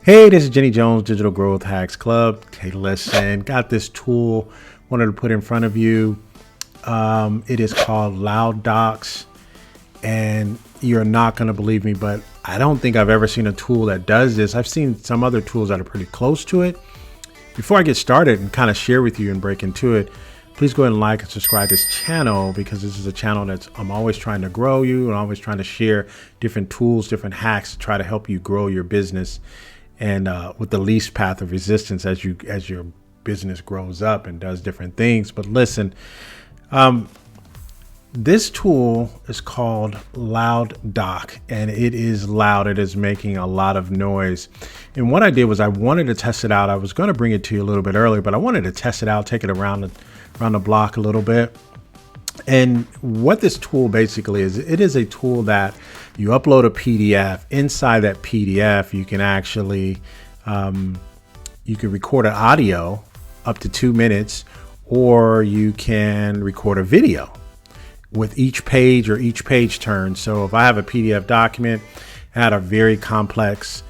Hey, this is Jenny Jones, Digital Growth Hacks Club. Hey, listen, got this tool wanted to put in front of you. It is called LoudDocs, and you're not going to believe me, but I don't think I've ever seen a tool that does this. I've seen some other tools that are pretty close to it. Before I get started and kind of share with you and break into it, please go ahead and like and subscribe to this channel, because this is a channel that's I'm always trying to grow you and always trying to share different tools, different hacks to try to help you grow your business and with the least path of resistance as your business grows up and does different things. But listen, this tool is called LoudDoc, and it is loud. It is making a lot of noise. And what I did was I wanted to test it out. I was going to bring it to you a little bit earlier, but I wanted to test it out, take it around the block a little bit. And what this tool basically is, it is a tool that you upload a PDF. Inside that PDF, you can actually, you can record an audio up to 2 minutes, or you can record a video with each page or each page turn. So if I have a PDF document, I had a very complex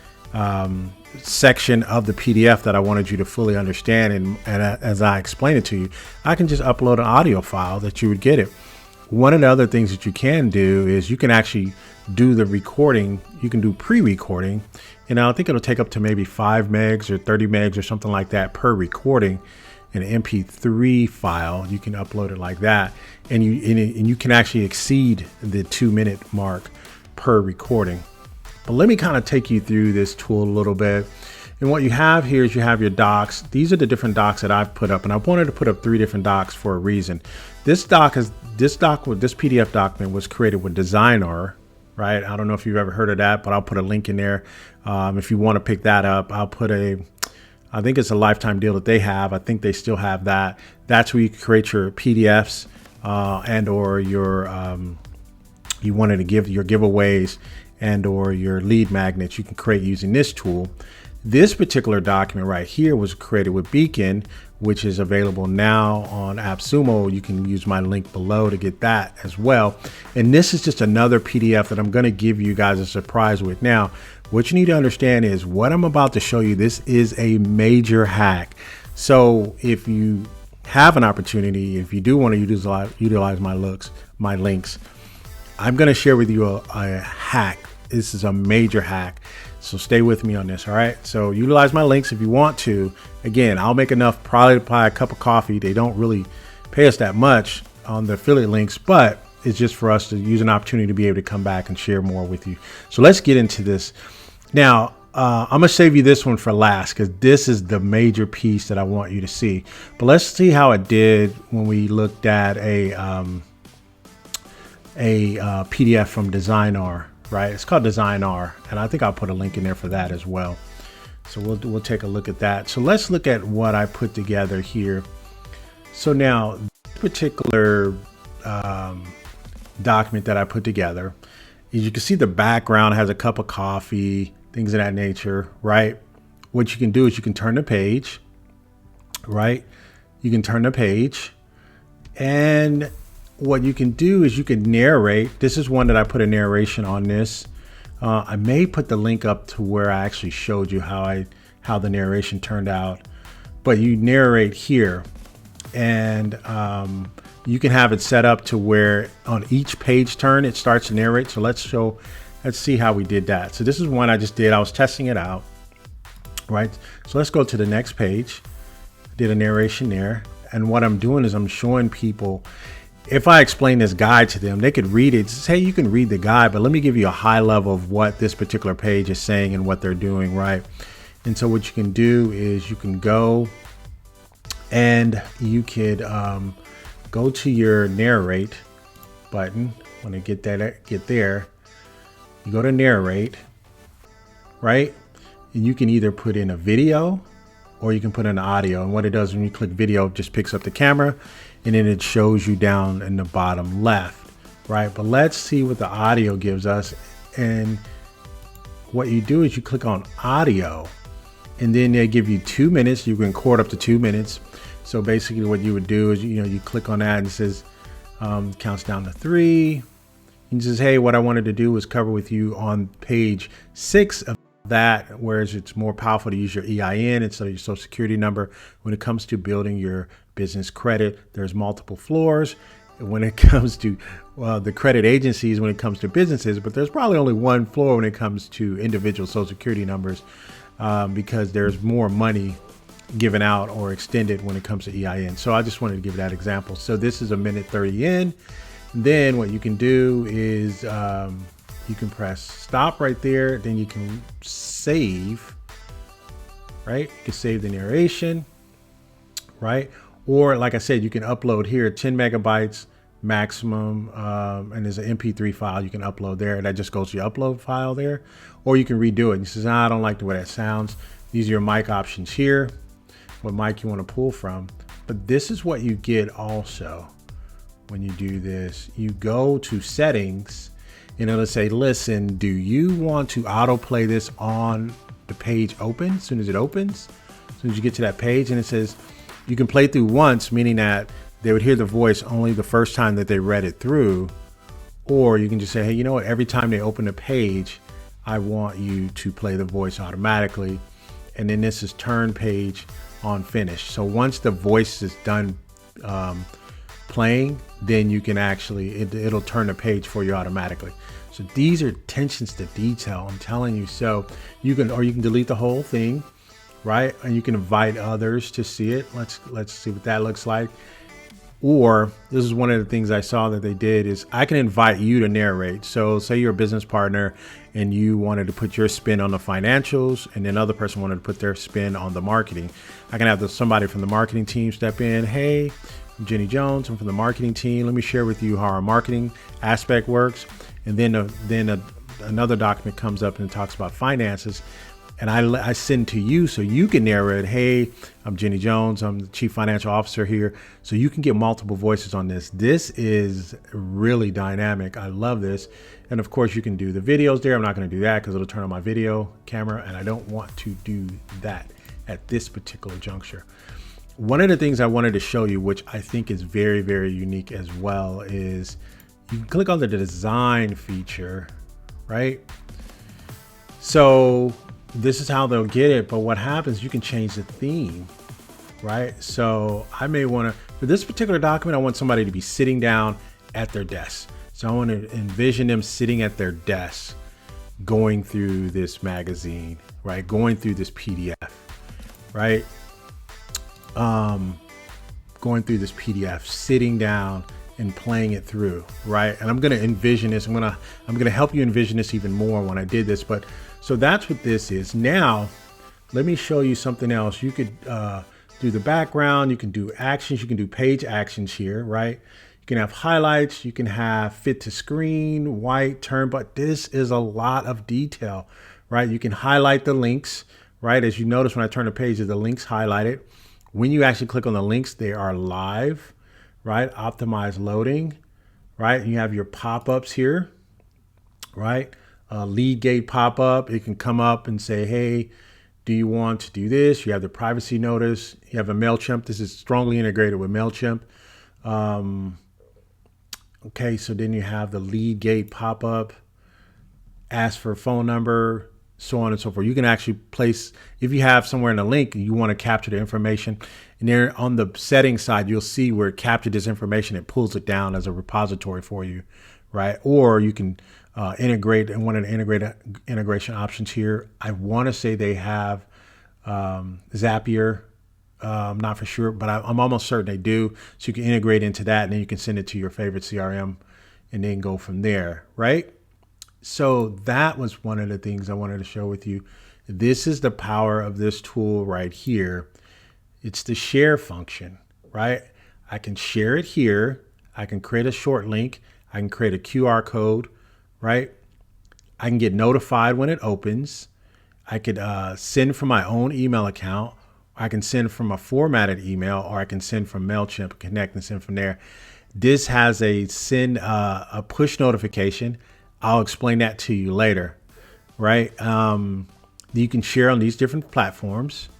section of the PDF that I wanted you to fully understand, and as I explain it to you, I can just upload an audio file that you would get it. One of the other things that you can do is you can actually do the recording. You can do pre-recording, and I think it'll take up to maybe 5 megs or 30 megs or something like that per recording. An MP3 file, you can upload it like that, and you can actually exceed the 2-minute mark per recording. But let me kind of take you through this tool a little bit. And what you have here is you have your docs. These are the different docs that I've put up, and I wanted to put up 3 different docs for a reason. This PDF document was created with Designrr, right? I don't know if you've ever heard of that, but I'll put a link in there. If you want to pick that up, I think it's a lifetime deal that they have. I think they still have that. That's where you create your PDFs and or your you wanted to give your giveaways and or your lead magnets. You can create using this tool. This particular document right here was created with Beacon, which is available now on Appsumo. You can use my link below to get that as well. And this is just another PDF that I'm going to give you guys a surprise with. Now, what you need to understand is what I'm about to show you. This is a major hack. So if you have an opportunity, if you do want to utilize my links, I'm going to share with you a hack. This is a major hack. So stay with me on this. All right. So utilize my links if you want to. Again, I'll make enough probably to buy a cup of coffee. They don't really pay us that much on the affiliate links, but it's just for us to use an opportunity to be able to come back and share more with you. So let's get into this. Now, I'm going to save you this one for last, because this is the major piece that I want you to see. But let's see how it did when we looked at a PDF from Designrr, right? It's called Designrr, and I think I'll put a link in there for that as well. So we'll take a look at that. So let's look at what I put together here. So now, this particular document that I put together, as you can see, the background has a cup of coffee, things of that nature, right? What you can do is you can turn the page, right? You can turn the page, and what you can do is you can narrate. This is one that I put a narration on this. I may put the link up to where I actually showed you how the narration turned out, but you narrate here, and you can have it set up to where on each page turn it starts to narrate. So let's see how we did that. So this is one I just did. I was testing it out, right? So let's go to the next page. Did a narration there, and what I'm doing is I'm showing people, if I explain this guide to them, they could read it. Say, hey, you can read the guide, but let me give you a high level of what this particular page is saying and what they're doing, right? And so what you can do is you can go and you could go to your narrate button. When I get there, you go to narrate, right? And you can either put in a video or you can put in audio. And what it does when you click video, it just picks up the camera, and then it shows you down in the bottom left, right? But let's see what the audio gives us. And what you do is you click on audio, and then they give you 2 minutes. You can record up to 2 minutes. So basically what you would do is, you click on that and it says, counts down to 3. And says, hey, what I wanted to do was cover with you on page 6 of that, whereas it's more powerful to use your EIN instead of your social security number. When it comes to building your business credit, there's multiple floors. When it comes to the credit agencies, when it comes to businesses, but there's probably only one floor when it comes to individual social security numbers, because there's more money given out or extended when it comes to EIN. So I just wanted to give that example. So this is a minute 30 in. Then what you can do is you can press stop right there. Then you can save, right? You can save the narration, right? Or like I said, you can upload here 10 megabytes maximum, and there's an MP3 file you can upload there. That just goes to your upload file there. Or you can redo it. And you says, I don't like the way that sounds. These are your mic options here, what mic you want to pull from. But this is what you get also when you do this. You go to settings and it'll say, listen, do you want to autoplay this on the page open as soon as it opens? As soon as you get to that page, and it says you can play through once, meaning that they would hear the voice only the first time that they read it through. Or you can just say, hey, you know what? Every time they open a page, I want you to play the voice automatically. And then this is turn page on finish. So once the voice is done playing, then you can actually, it'll turn the page for you automatically. So these are attentions to detail, I'm telling you. So you can, or you can delete the whole thing, right? And you can invite others to see it. Let's see what that looks like. Or this is one of the things I saw that they did is I can invite you to narrate. So say you're a business partner and you wanted to put your spin on the financials, and then another person wanted to put their spin on the marketing. I can have somebody from the marketing team step in. Hey, I'm Jenny Jones. I'm from the marketing team. Let me share with you how our marketing aspect works. And then another document comes up and talks about finances. And I send to you so you can narrate, hey, I'm Jenny Jones, I'm the Chief Financial Officer here. So you can get multiple voices on this. This is really dynamic. I love this. And of course you can do the videos there. I'm not gonna do that because it'll turn on my video camera, and I don't want to do that at this particular juncture. One of the things I wanted to show you, which I think is very, very unique as well, is you can click on the design feature, right? So this is how they'll get it, but what happens, you can change the theme, right? So I may want to, for this particular document, I want somebody to be sitting down at their desk. So I want to envision them sitting at their desk, going through this magazine, right? Going through this PDF, right? Going through this PDF, sitting down and playing it through, right? And I'm going to envision this. I'm going to help you envision this even more when I did this, but so that's what this is. Now, let me show you something else. You could do the background, you can do actions, you can do page actions here, right? You can have highlights, you can have fit to screen, white, turn, but this is a lot of detail, right? You can highlight the links, right? As you notice when I turn the page, the links highlighted. When you actually click on the links, they are live, right? Optimize loading, right? And you have your pop-ups here, right? Lead gate pop-up. It can come up and say, hey, do you want to do this? You have the privacy notice. You have a MailChimp. This is strongly integrated with MailChimp. Okay, so then you have the lead gate pop-up, ask for a phone number, so on and so forth. You can actually place, if you have somewhere in the link, you want to capture the information, and there on the settings side, you'll see where it captured this information. It pulls it down as a repository for you, right? Or you can integrate, and one of the integration options here, I want to say they have Zapier. I'm not for sure, but I'm almost certain they do. So you can integrate into that, and then you can send it to your favorite CRM and then go from there, right? So that was one of the things I wanted to share with you. This is the power of this tool right here. It's the share function, right? I can share it here. I can create a short link. I can create a QR code, right? I can get notified when it opens. I could send from my own email account. I can send from a formatted email, or I can send from MailChimp, connect and send from there. This has a a push notification. I'll explain that to you later, right? You can share on these different platforms,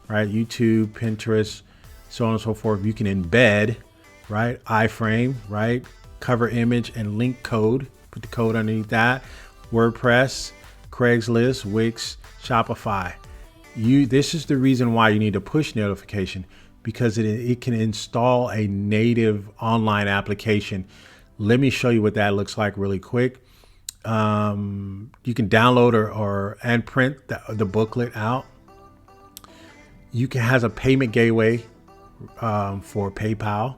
right? YouTube, Pinterest, so on and so forth. You can embed, right? iframe, right? Cover image and link code. Put the code underneath that. WordPress, Craigslist, Wix. Shopify. This is the reason why you need a push notification, because it can install a native online application. Let me show you what that looks like really quick. You can download and print the booklet out. Has a payment gateway for PayPal,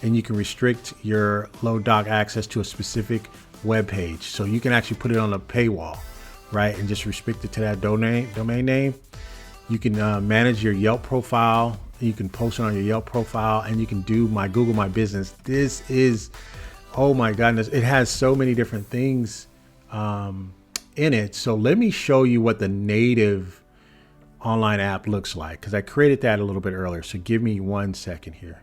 and you can restrict your LoudDoc access to a specific web page. So you can actually put it on a paywall, right, and just restrict it to that domain name. You can manage your Yelp profile. You can post it on your Yelp profile, and you can do my Google My Business. This is, oh my goodness, it has so many different things in it. So let me show you what the native online app looks like, because I created that a little bit earlier. So give me 1 second here.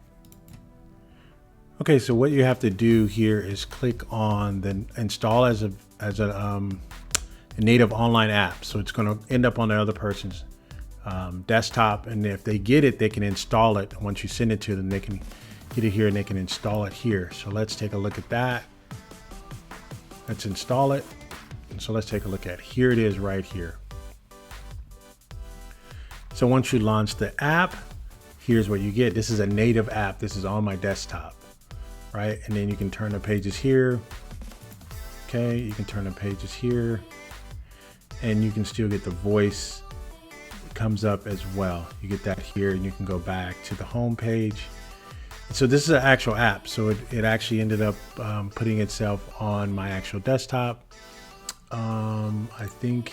Okay, so what you have to do here is click on the install as a native online app. So it's going to end up on the other person's desktop, and if they get it, they can install it. Once you send it to them, they can get it here and they can install it here. So let's take a look at that. Let's install it. And so let's take a look at it. Here it is right here. So once you launch the app, here's what you get. This is a native app. This is on my desktop, right? And then you can turn the pages here. Okay, you can turn the pages here, and you can still get the voice. It comes up as well. You get that here, and you can go back to the home page. So this is an actual app. So it actually ended up putting itself on my actual desktop. I think.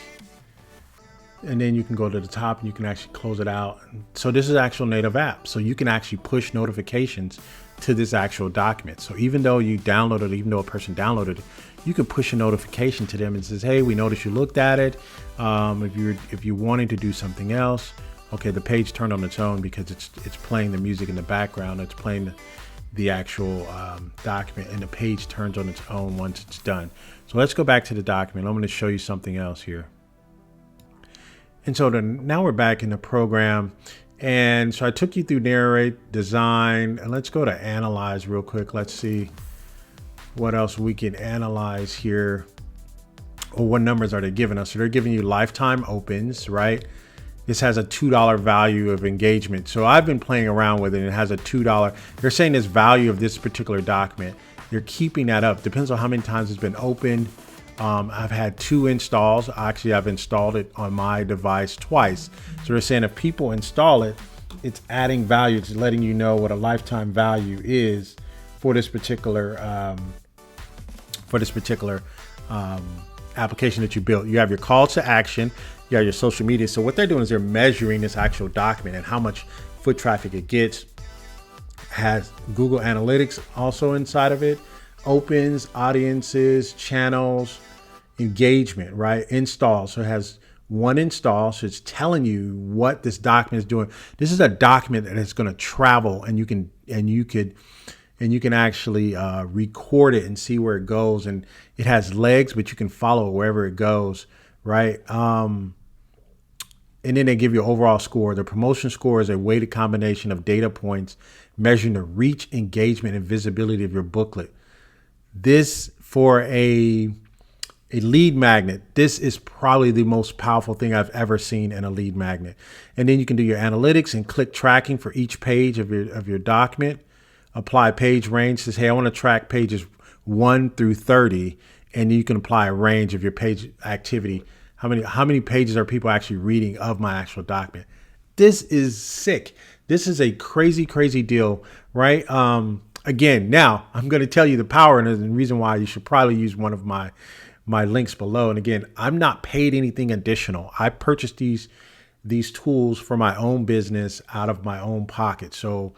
And then you can go to the top and you can actually close it out. So this is actual native app. So you can actually push notifications to this actual document. So even though you downloaded it, even though a person downloaded it, you can push a notification to them and says, hey, we noticed you looked at it. If you're wanting to do something else, okay, the page turned on its own because it's playing the music in the background. It's playing the actual document, and the page turns on its own once it's done. So let's go back to the document. I'm going to show you something else here. And so now we're back in the program. And so I took you through narrate, design, and let's go to analyze real quick. Let's see what else we can analyze here, or what numbers are they giving us. So they're giving you lifetime opens, right? This has a $2 value of engagement. So I've been playing around with it, and it has a $2. They're saying this value of this particular document, they're keeping that up. Depends on how many times it's been opened. I've had 2 installs. Actually, I've installed it on my device twice. So they're saying if people install it, it's adding value. It's letting you know what a lifetime value is for this particular application that you built. You have your call to action. You have your social media. So what they're doing is they're measuring this actual document and how much foot traffic it gets. Has Google Analytics also inside of it. Opens, audiences, channels, engagement, right? Install. So it has 1 install. So it's telling you what this document is doing. This is a document that is going to travel, and you can actually record it and see where it goes. And it has legs, but you can follow it wherever it goes, right? And then they give you an overall score. The promotion score is a weighted combination of data points measuring the reach, engagement, and visibility of your booklet. This, for a lead magnet, this is probably the most powerful thing I've ever seen in a lead magnet. And then you can do your analytics and click tracking for each page of your document. Apply page range. Says, hey, I want to track pages 1 through 30, and you can apply a range of your page activity. How many pages are people actually reading of my actual document? This is sick. This is a crazy, crazy deal, right? Again, now I'm going to tell you the power and the reason why you should probably use one of my links below. And again, I'm not paid anything additional. I purchased these tools for my own business out of my own pocket. So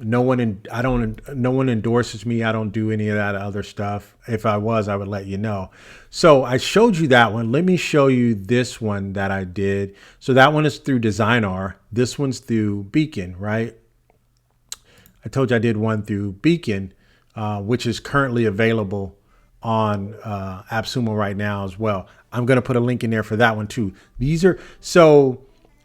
no one endorses me. I don't do any of that other stuff. If I was, I would let you know. So I showed you that one. Let me show you this one that I did. So that one is through Designrr. This one's through Beacon, right? I told you I did one through Beacon, which is currently available on Appsumo right now as well. I'm going to put a link in there for that one too.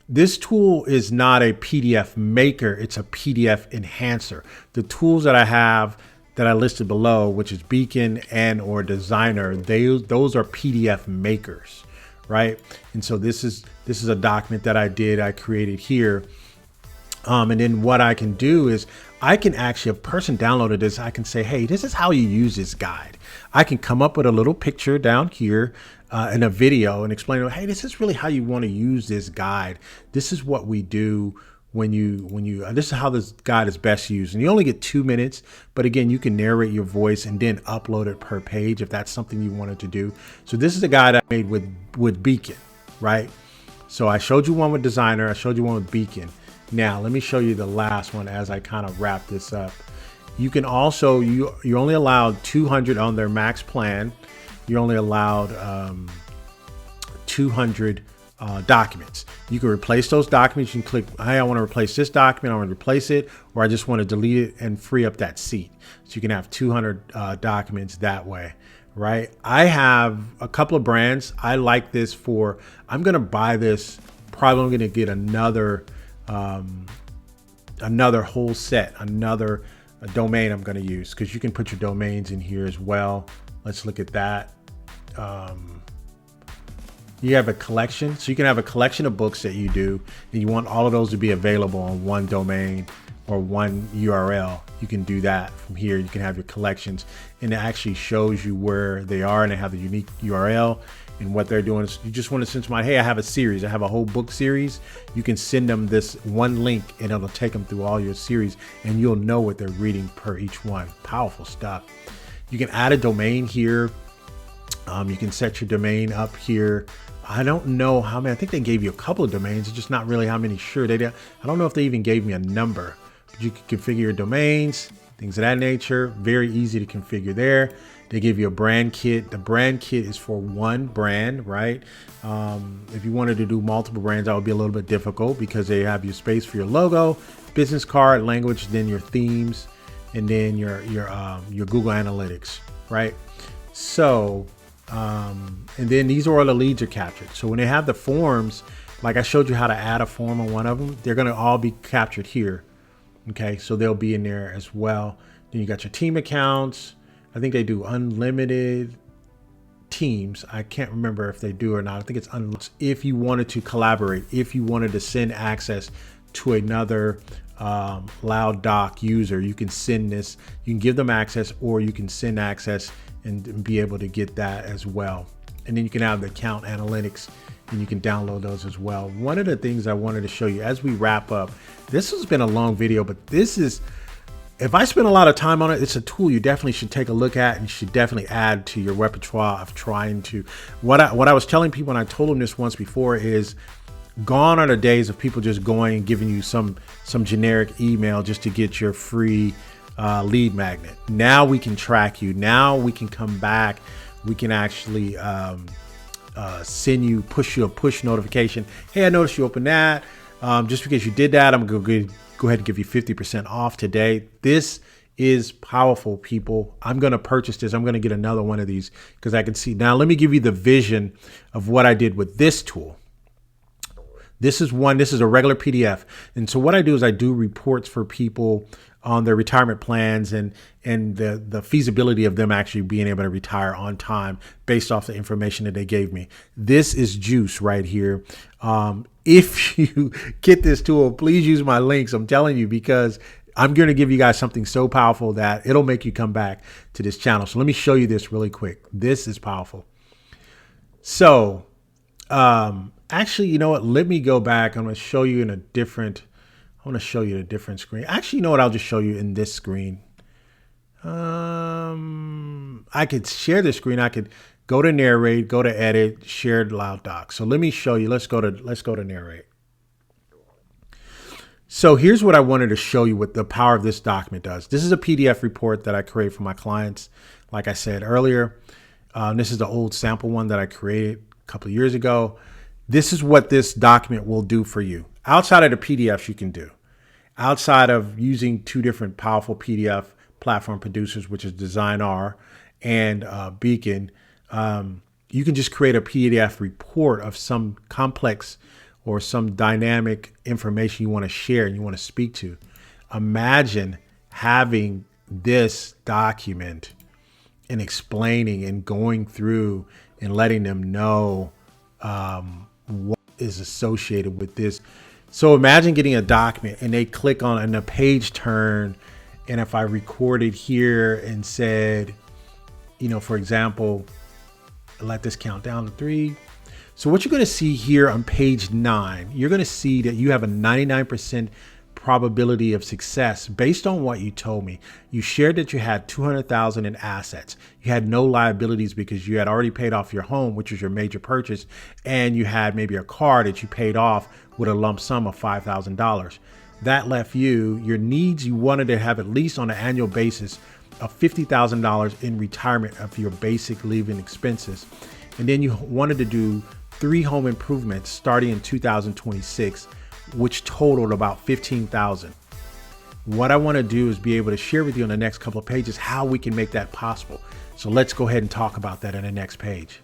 This tool is not a PDF maker. It's a PDF enhancer. The tools that I have that I listed below, which is Beacon and or Designrr, those are PDF makers, right? And so this is a document that I created here. And then what I can do is I can actually, if a person downloaded this, I can say, hey, this is how you use this guide. I can come up with a little picture down here in a video and explain, hey, this is really how you want to use this guide. This is what we do when you this is how this guide is best used. And you only get 2 minutes, but again, you can narrate your voice and then upload it per page if that's something you wanted to do. So this is a guide I made with Beacon, right? So I showed you one with Designrr, I showed you one with Beacon. Now, let me show you the last one as I kind of wrap this up. You can also, you're only allowed 200 on their max plan. You're only allowed 200 documents. You can replace those documents. You can click, hey, I want to replace this document. I want to replace it, or I just want to delete it and free up that seat. So you can have 200 documents that way, right? I have a couple of brands. I like this for, I'm going to buy this. Probably I'm going to get another whole set, another domain I'm going to use, because you can put your domains in here as well. Let's look at that. You have a collection, so you can have a collection of books that you do, and you want all of those to be available on one domain or one URL. You can do that from here. You can have your collections, and it actually shows you where they are, and they have a unique URL. And what they're doing is, you just want to send somebody, hey, I have a series, I have a whole book series. You can send them this one link and it'll take them through all your series, and you'll know what they're reading per each one. Powerful stuff. You can add a domain here. You can set your domain up here. I don't know how many, I think they gave you a couple of domains. It's just not really how many sure. I don't know if they even gave me a number, but you can configure your domains, things of that nature. Very easy to configure there. They give you a brand kit. The brand kit is for one brand, right? If you wanted to do multiple brands, that would be a little bit difficult, because they have your space for your logo, business card, language, then your themes, and then your Google Analytics, right? So, and then these are all the leads are captured. So when they have the forms, like I showed you how to add a form on one of them, they're going to all be captured here. Okay, so they'll be in there as well. Then you got your team accounts. I think they do unlimited teams. I can't remember if they do or not. I think it's unlimited. If you wanted to collaborate, if you wanted to send access to another LoudDoc user, you can send this. You can give them access, or you can send access and be able to get that as well. And then you can have the account analytics, and you can download those as well. One of the things I wanted to show you as we wrap up, this has been a long video, but this is, if I spend a lot of time on it, it's a tool you definitely should take a look at, and you should definitely add to your repertoire of trying to, what I was telling people, and I told them this once before, is gone are the days of people just going and giving you some generic email just to get your free lead magnet. Now we can track you. Now we can come back. We can actually send you, push you a push notification. Hey, I noticed you opened that. Just because you did that, I'm going to go ahead and give you 50% off today. This is powerful, people. I'm going to purchase this. I'm going to get another one of these, because I can see. Now, let me give you the vision of what I did with this tool. This is a regular PDF. And so what I do is I do reports for people on their retirement plans and the feasibility of them actually being able to retire on time based off the information that they gave me. This is juice right here. If you get this tool, please use my links. I'm telling you, because I'm going to give you guys something so powerful that it'll make you come back to this channel. So let me show you this really quick. This is powerful. So, actually, you know what? Let me go back. I'm going to show you in a different, I want to show you a different screen. Actually, you know what? I'll just show you in this screen. I could share the screen. I could go to narrate, go to edit, shared LoudDoc. So let me show you. Let's go to narrate. So here's what I wanted to show you what the power of this document does. This is a PDF report that I create for my clients. Like I said earlier, this is the old sample one that I created a couple of years ago. This is what this document will do for you. Outside of the PDFs you can do. Outside of using two different powerful PDF platform producers, which is Designrr and Beacon, you can just create a PDF report of some complex or some dynamic information you want to share and you want to speak to. Imagine having this document and explaining and going through and letting them know what is associated with this. So imagine getting a document and they click on and the page turn. And if I recorded here and said, for example, let this count down to 3. So what you're going to see here on page 9, you're going to see that you have a 99% probability of success based on what you told me. You shared that you had 200,000 in assets. You had no liabilities because you had already paid off your home, which was your major purchase, and you had maybe a car that you paid off with a lump sum of $5,000. That left your needs. You wanted to have at least on an annual basis of $50,000 in retirement of your basic living expenses. And then you wanted to do 3 home improvements starting in 2026, which totaled about 15,000. What I want to do is be able to share with you on the next couple of pages how we can make that possible. So let's go ahead and talk about that in the next page.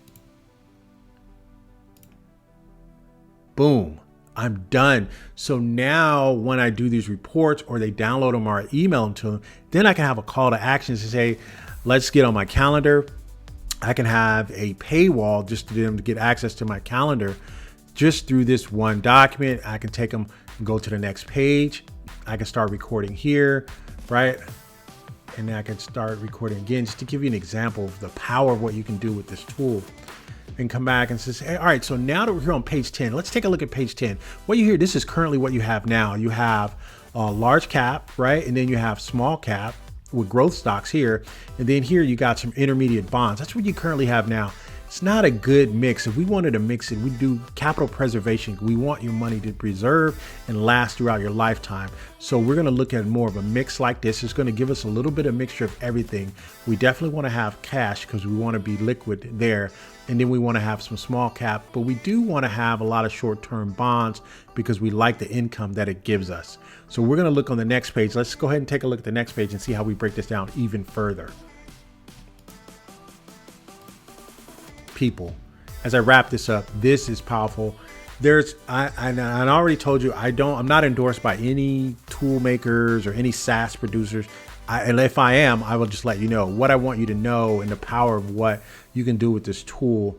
Boom, I'm done. So now when I do these reports or they download them or I email them to them, then I can have a call to action to say, let's get on my calendar. I can have a paywall just for them to get access to my calendar just through this one document. I can take them and go to the next page. I can start recording here, right? And then I can start recording again, just to give you an example of the power of what you can do with this tool. And come back and say, hey, all right, so now that we're here on page 10, let's take a look at page 10. What you hear, this is currently what you have now. You have large cap, right? And then you have small cap with growth stocks here. And then here you got some intermediate bonds. That's what you currently have now. It's not a good mix. If we wanted to mix it, we do capital preservation. We want your money to preserve and last throughout your lifetime. So we're going to look at more of a mix like this. It's going to give us a little bit of mixture of everything. We definitely want to have cash because we want to be liquid there. And then we want to have some small cap, but we do want to have a lot of short-term bonds because we like the income that it gives us. So we're going to look on the next page. Let's go ahead and take a look at the next page and see how we break this down even further. People, as I wrap this up, this is powerful. I already told you, I'm not endorsed by any tool makers or any SaaS producers. And if I am, I will just let you know what I want you to know and the power of what you can do with this tool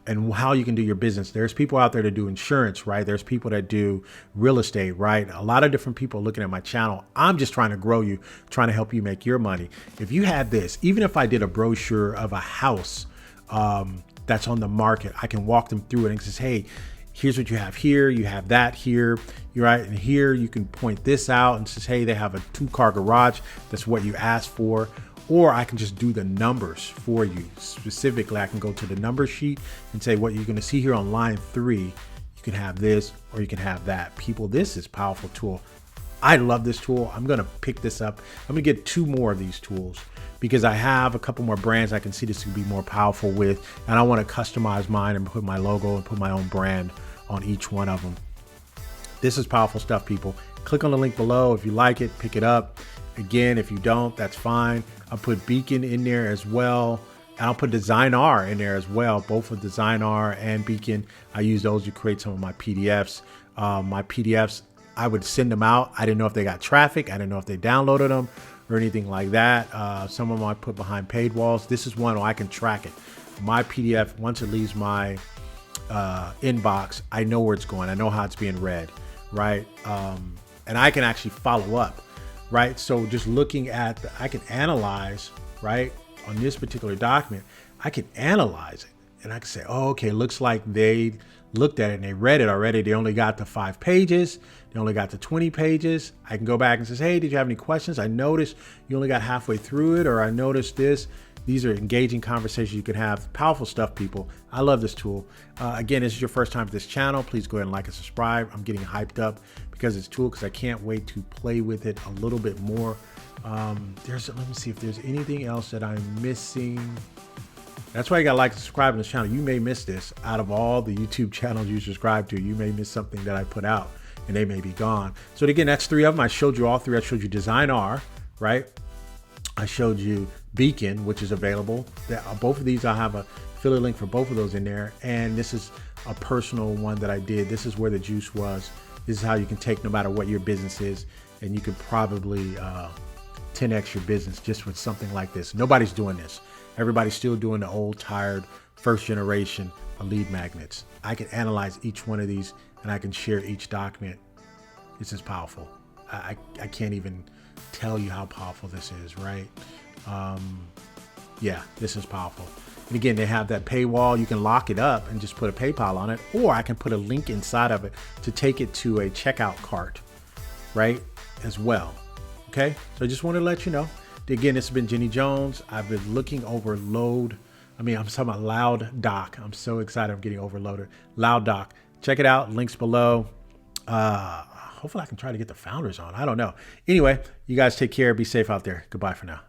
and how you can do your business. There's people out there that do insurance, right? There's people that do real estate, right? A lot of different people looking at my channel. I'm just trying to grow you, trying to help you make your money. If you had this, even if I did a brochure of a house that's on the market, I can walk them through it and say, hey, here's what you have here. You have that here. You're right. And here you can point this out and says, hey, they have a 2-car garage. That's what you asked for. Or I can just do the numbers for you. Specifically, I can go to the number sheet and say what you're going to see here on line 3. You can have this or you can have that. People, this is a powerful tool. I love this tool. I'm going to pick this up. I'm going to get 2 more of these tools because I have a couple more brands I can see this could be more powerful with. And I want to customize mine and put my logo and put my own brand on each one of them. This is powerful stuff, people. Click on the link below. If you like it, pick it up. Again, if you don't, that's fine. I'll put Beacon in there as well. And I'll put Designrr in there as well. Both with Designrr and Beacon. I use those to create some of my PDFs. My PDFs, I would send them out. I didn't know if they got traffic. I didn't know if they downloaded them or anything like that. Some of them I put behind paid walls. This is one where I can track it. My PDF, once it leaves my inbox, I know where it's going. I know how it's being read, right? And I can actually follow up, right? So just looking at, I can analyze, right? On this particular document, I can analyze it and I can say, oh, okay, looks like they looked at it and they read it already. They only got to 5 pages. They only got to 20 pages. I can go back and say, hey, did you have any questions? I noticed you only got halfway through it, or I noticed this. These are engaging conversations you can have. Powerful stuff, people. I love this tool. Again, this is your first time to this channel. Please go ahead and like and subscribe. I'm getting hyped up because it's a tool, because I can't wait to play with it a little bit more. Let me see if there's anything else that I'm missing. That's why you gotta like and subscribe to this channel. You may miss this. Out of all the YouTube channels you subscribe to, you may miss something that I put out and they may be gone. So again, that's 3 of them. I showed you all 3. I showed you Designrr, right? I showed you Beacon, which is available. Both of these, I'll have a affiliate link for both of those in there. And this is a personal one that I did. This is where the juice was. This is how you can take no matter what your business is, and you could probably 10x your business just with something like this. Nobody's doing this. Everybody's still doing the old, tired, first generation of lead magnets. I can analyze each one of these and I can share each document. This is powerful. I can't even tell you how powerful this is, right? Yeah, this is powerful. And again, they have that paywall. You can lock it up and just put a PayPal on it, or I can put a link inside of it to take it to a checkout cart, right? As well. Okay, so I just want to let you know. Again, this has been Jenny Jones. I've been looking over I'm talking about LoudDoc. I'm so excited I'm getting overloaded. LoudDoc. Check it out. Links below. Hopefully I can try to get the founders on. I don't know. Anyway, you guys take care. Be safe out there. Goodbye for now.